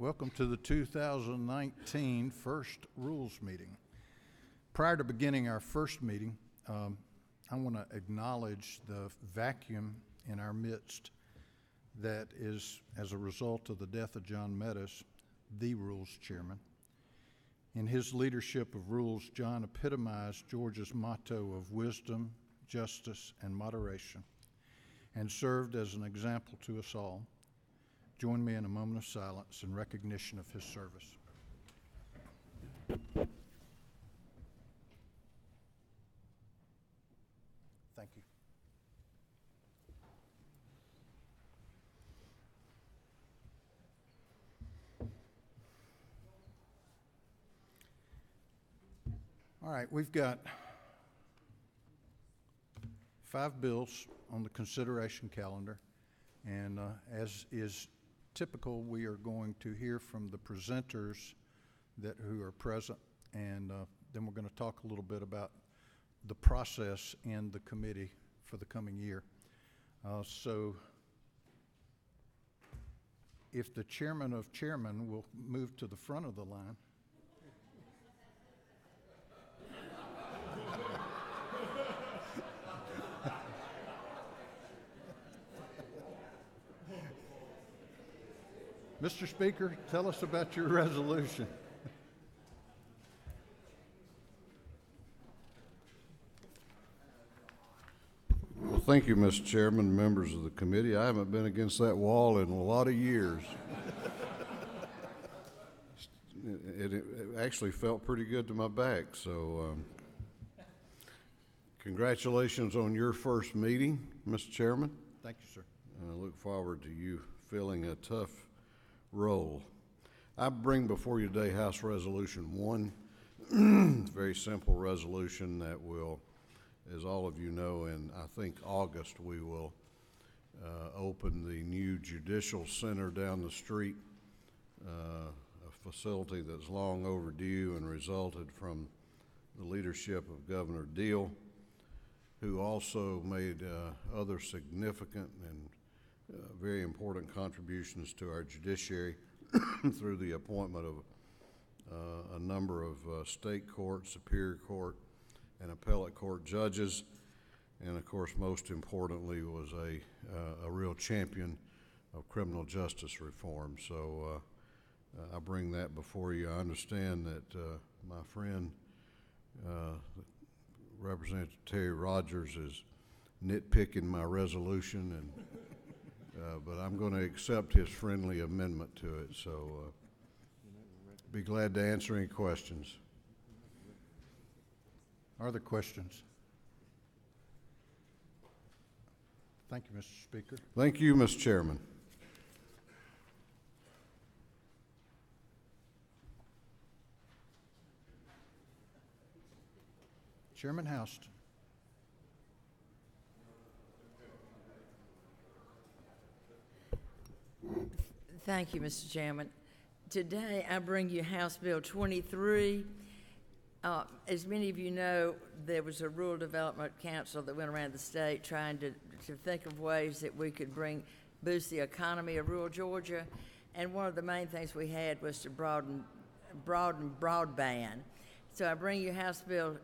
Welcome to the 2019 first rules meeting. Prior to beginning our first meeting, I want to acknowledge the vacuum in our midst that is as a result of the death of John Meadows, the rules chairman. In his leadership of rules, John epitomized Georgia's motto of wisdom, justice, and moderation, and served as an example to us all. Join me in a moment of silence in recognition of his service. Thank you. All right, we've got 5 bills on the consideration calendar, and as is typical, we are going to hear from the presenters who are present, and then we're going to talk a little bit about the process in the committee for the coming year. So if the chairman of chairmen will move to the front of the line. Mr. Speaker, tell us about your resolution. Well, thank you, Mr. Chairman, members of the committee. I haven't been against that wall in a lot of years. It actually felt pretty good to my back, so congratulations on your first meeting, Mr. Chairman. Thank you, sir. I look forward to you filling a tough role. I bring before you today House Resolution 1, very simple resolution that will, as all of you know, in I think August we will open the new Judicial Center down the street, a facility that's long overdue and resulted from the leadership of Governor Deal, who also made other significant and very important contributions to our judiciary through the appointment of a number of state court, superior court, and appellate court judges, and of course most importantly was a real champion of criminal justice reform. So I bring that before you. I understand that my friend Representative Terry Rogers is nitpicking my resolution, and but I'm going to accept his friendly amendment to it, so be glad to answer any questions. Are there questions? Thank you, Mr. Speaker. Thank you, Mr. Chairman. Chairman Houston. Thank you, Mr. Chairman. Today I bring you House Bill 23. As many of you know, there was a Rural Development Council that went around the state trying to think of ways that we could boost the economy of rural Georgia, and one of the main things we had was to broaden broadband. So I bring you House Bill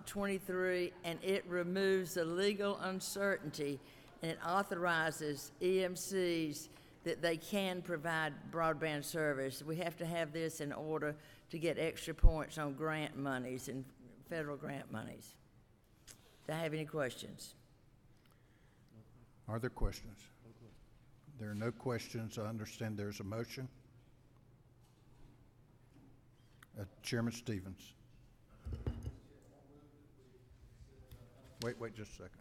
23, and it removes the legal uncertainty, and it authorizes EMCs that they can provide broadband service. We have to have this in order to get extra points on grant monies and federal grant monies. Do I have any questions? Are there questions? There are no questions. I understand there's a motion. Chairman Stevens. Wait just a second.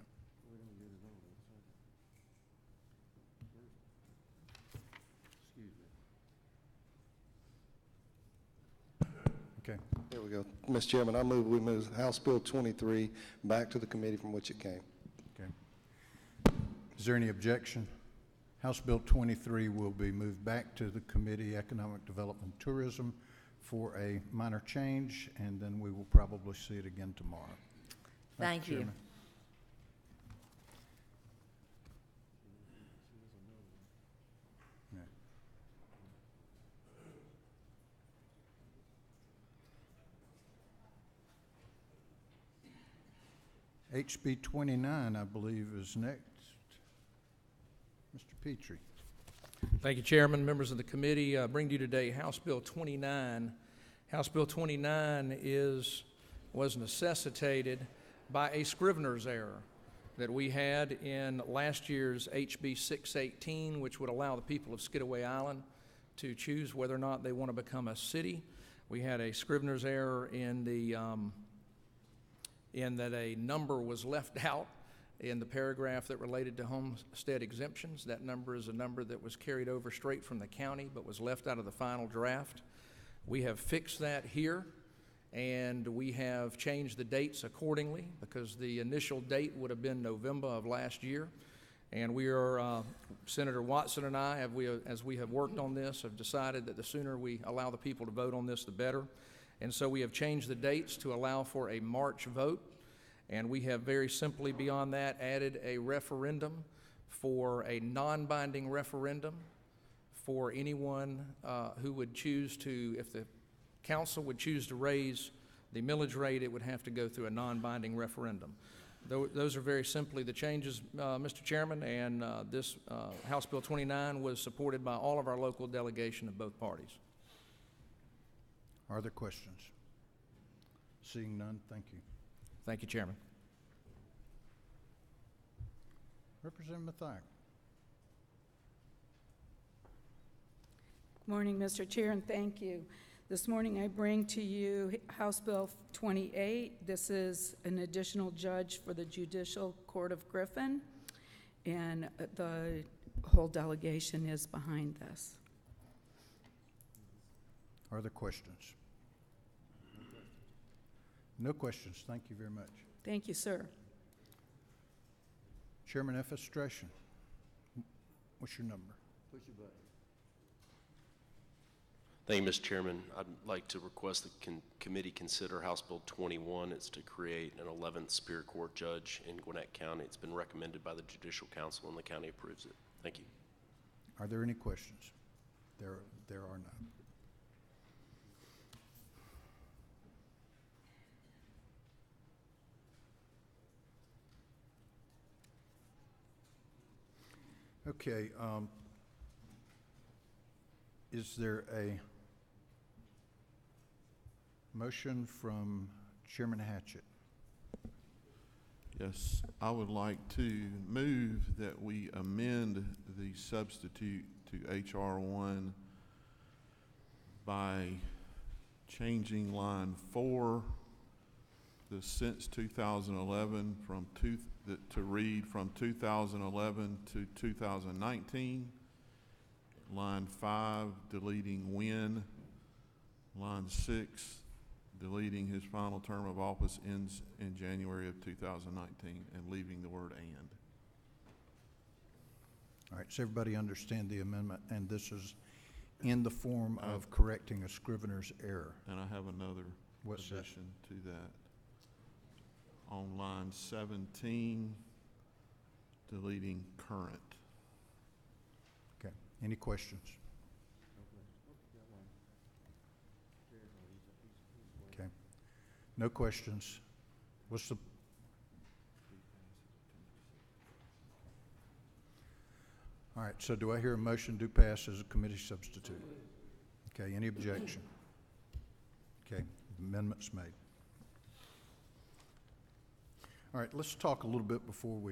Okay. There we go. Mr. Chairman, I move we move House Bill 23 back to the committee from which it came. Okay. Is there any objection? House Bill 23 will be moved back to the Committee Economic Development and Tourism for a minor change, and then we will probably see it again tomorrow. Thank you. Chairman. HB 29, I believe, is next. Mr. Petrie. Thank you, Chairman, members of the committee. I bring to you today House Bill 29. House Bill 29 was necessitated by a Scrivener's error that we had in last year's HB 618, which would allow the people of Skidaway Island to choose whether or not they want to become a city. We had a Scrivener's error in that a number was left out in the paragraph that related to homestead exemptions. That number is a number that was carried over straight from the county but was left out of the final draft. We have fixed that here, and we have changed the dates accordingly because the initial date would have been November of last year. And we are, Senator Watson and I, as we have worked on this, have decided that the sooner we allow the people to vote on this, the better. And so we have changed the dates to allow for a March vote. And we have very simply beyond that added a referendum for a non-binding referendum for anyone who would choose to, if the council would choose to raise the millage rate, it would have to go through a non-binding referendum. Those are very simply the changes, Mr. Chairman, and this House Bill 29 was supported by all of our local delegation of both parties. Are there questions? Seeing none, thank you. Thank you, Chairman. Representative Mathiak. Good morning, Mr. Chair, and thank you. This morning I bring to you House Bill 28. This is an additional judge for the Judicial Court of Griffin, and the whole delegation is behind this. Are there questions? No questions. Thank you very much. Thank you, sir. Chairman F. Estration. What's your number? Push your button. Thank you, Mr. Chairman. I'd like to request the committee consider House Bill 21. It's to create an 11th Superior Court judge in Gwinnett County. It's been recommended by the Judicial Council, and the county approves it. Thank you. Are there any questions? There are none. Okay, is there a motion from Chairman Hatchett? Yes, I would like to move that we amend the substitute to H.R. 1 by changing line 4, the since 2011 to read from 2011 to 2019. Line 5, deleting when. Line 6, deleting his final term of office ends in January of 2019, and leaving the word and. All right, so everybody understand the amendment, and this is in the form of correcting a Scrivener's error. And I have another addition to that. On line 17, deleting current. Okay, any questions? Okay, no questions. What's the? All right, so do I hear a motion to pass as a committee substitute? Okay, any objection? Okay, amendment's made. All right, let's talk a little bit before we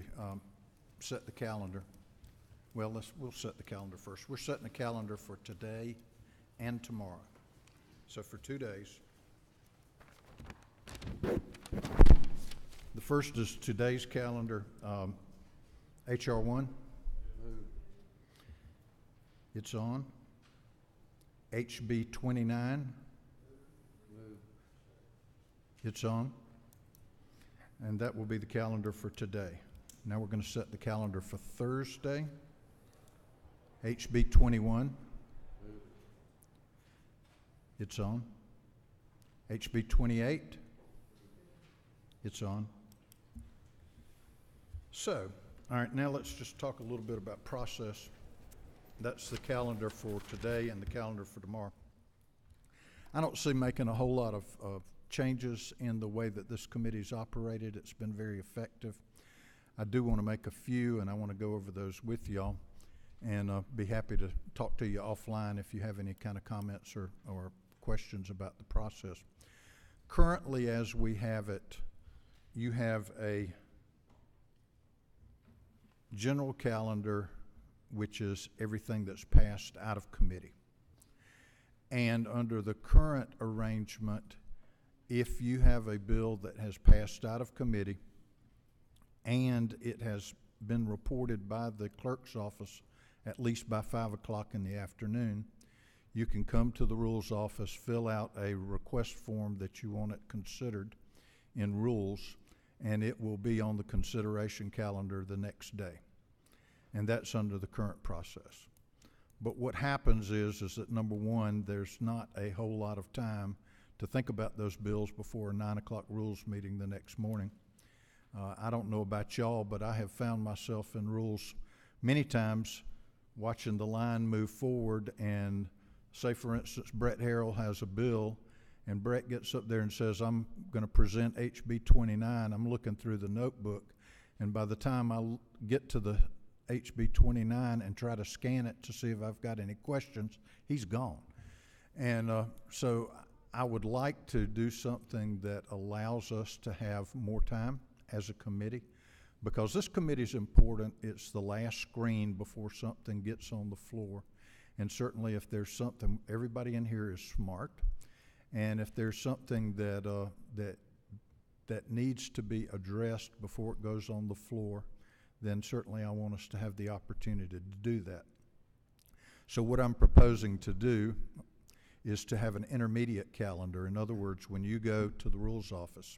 set the calendar. Well, we'll set the calendar first. We're setting the calendar for today and tomorrow. So for 2 days. The first is today's calendar, H.R. 1. It's on. HB 29. It's on. And that will be the calendar for today. Now we're going to set the calendar for Thursday. HB 21. It's on. HB 28. It's on. So, all right, now let's just talk a little bit about process. That's the calendar for today and the calendar for tomorrow. I don't see making a whole lot of changes in the way that this committee's operated. It's been very effective. I do want to make a few, and I want to go over those with y'all, and be happy to talk to you offline if you have any kind of comments or questions about the process. Currently, as we have it, you have a general calendar, which is everything that's passed out of committee. And under the current arrangement, if you have a bill that has passed out of committee and it has been reported by the clerk's office at least by 5 o'clock in the afternoon, you can come to the rules office, fill out a request form that you want it considered in rules, and it will be on the consideration calendar the next day. And that's under the current process. But what happens is that number one, there's not a whole lot of time to think about those bills before a 9 o'clock rules meeting the next morning. I don't know about y'all, but I have found myself in rules many times watching the line move forward, and say, for instance, Brett Harrell has a bill, and Brett gets up there and says, I'm going to present HB 29. I'm looking through the notebook, and by the time I get to the HB 29 and try to scan it to see if I've got any questions, he's gone. And so I would like to do something that allows us to have more time as a committee, because this committee is important. It's the last screen before something gets on the floor. And certainly if there's something, everybody in here is smart, and if there's something that that needs to be addressed before it goes on the floor, then certainly I want us to have the opportunity to do that. So what I'm proposing to do is to have an intermediate calendar. In other words, when you go to the rules office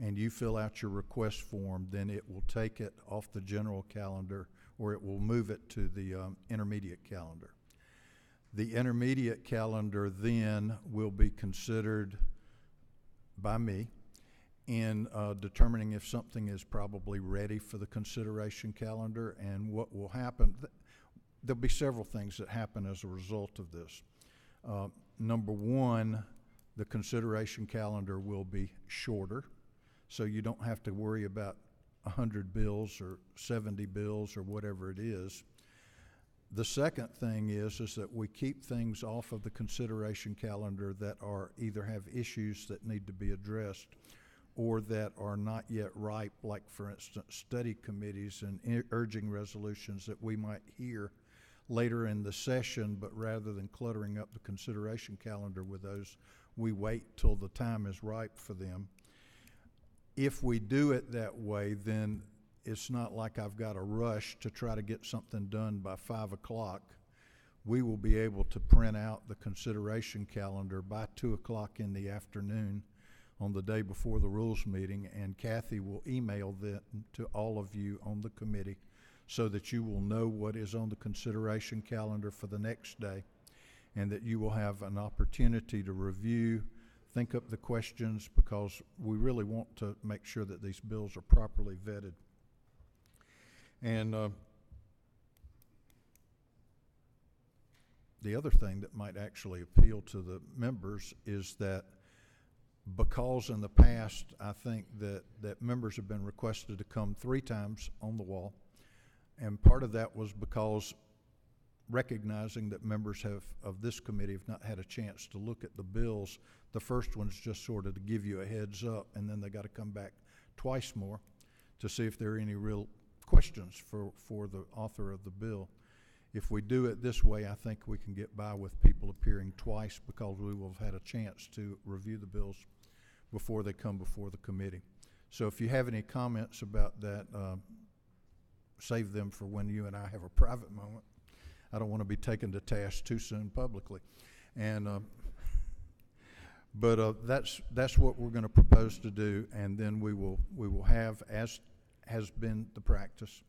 and you fill out your request form, then it will take it off the general calendar, or it will move it to the intermediate calendar. The intermediate calendar then will be considered by me in determining if something is probably ready for the consideration calendar. And what will happen, there'll be several things that happen as a result of this. Number one, the consideration calendar will be shorter, so you don't have to worry about 100 bills or 70 bills or whatever it is. The second thing is that we keep things off of the consideration calendar that are either have issues that need to be addressed or that are not yet ripe, like, for instance, study committees and urging resolutions that we might hear later in the session, but rather than cluttering up the consideration calendar with those, we wait till the time is ripe for them. If we do it that way, then it's not like I've got a rush to try to get something done by 5 o'clock. We will be able to print out the consideration calendar by 2 o'clock in the afternoon on the day before the rules meeting, and Kathy will email that to all of you on the committee so that you will know what is on the consideration calendar for the next day, and that you will have an opportunity to review, think up the questions, because we really want to make sure that these bills are properly vetted. And the other thing that might actually appeal to the members is that, because in the past I think that members have been requested to come 3 times on the wall, and part of that was because recognizing that members of this committee have not had a chance to look at the bills. The first one's just sort of to give you a heads up, and then they got to come back twice more to see if there are any real questions for the author of the bill. If we do it this way, I think we can get by with people appearing twice, because we will have had a chance to review the bills before they come before the committee. So if you have any comments about that, save them for when you and I have a private moment. I don't want to be taken to task too soon publicly. And but that's what we're going to propose to do, and then we will have, as has been the practice,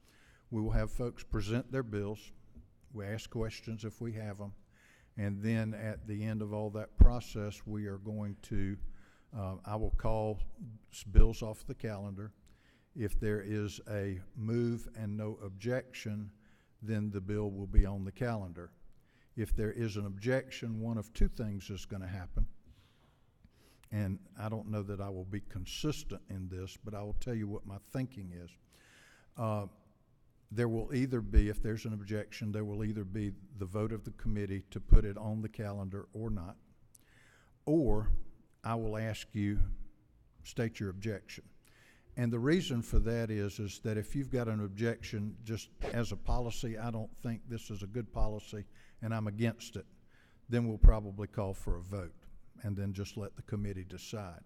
we will have folks present their bills. We ask questions if we have them, and then at the end of all that process, we are going to I will call bills off the calendar. If there is a move and no objection, then the bill will be on the calendar. If there is an objection, one of 2 things is going to happen. and I don't know that I will be consistent in this, but I will tell you what my thinking is. There will either be, if there's an objection, there will either be the vote of the committee to put it on the calendar or not, or I will ask you, state your objection. And the reason for that is that if you've got an objection just as a policy, I don't think this is a good policy and I'm against it, then we'll probably call for a vote and then just let the committee decide.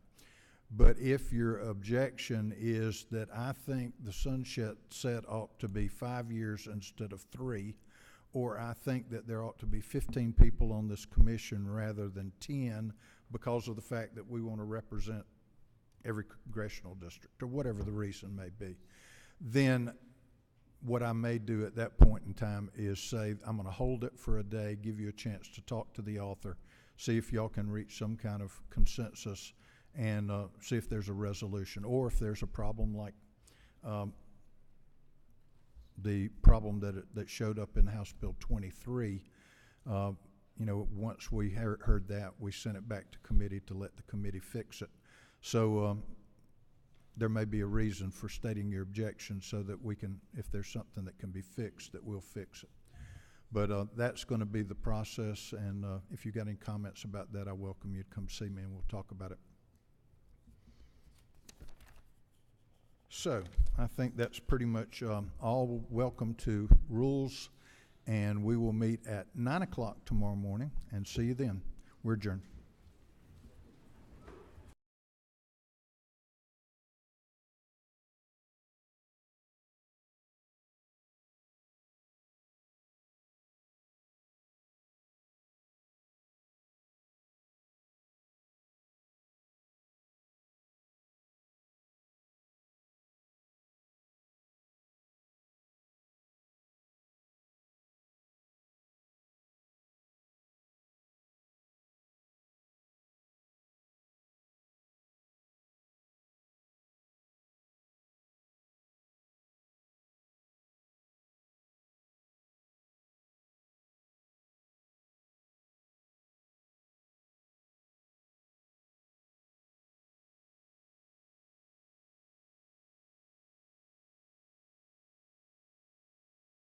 But if your objection is that I think the sunset ought to be 5 years instead of 3, or I think that there ought to be 15 people on this commission rather than 10 because of the fact that we want to represent every congressional district, or whatever the reason may be, then what I may do at that point in time is say, I'm going to hold it for a day, give you a chance to talk to the author, see if y'all can reach some kind of consensus, and see if there's a resolution, or if there's a problem like the problem that showed up in House Bill 23. You know, once we heard that, we sent it back to committee to let the committee fix it. So there may be a reason for stating your objection so that we can, if there's something that can be fixed, that we'll fix it. But that's going to be the process, and if you got any comments about that, I welcome you to come see me and we'll talk about it. So I think that's pretty much all. Welcome to Rules, and we will meet at 9 o'clock tomorrow morning, and see you then. We're adjourned.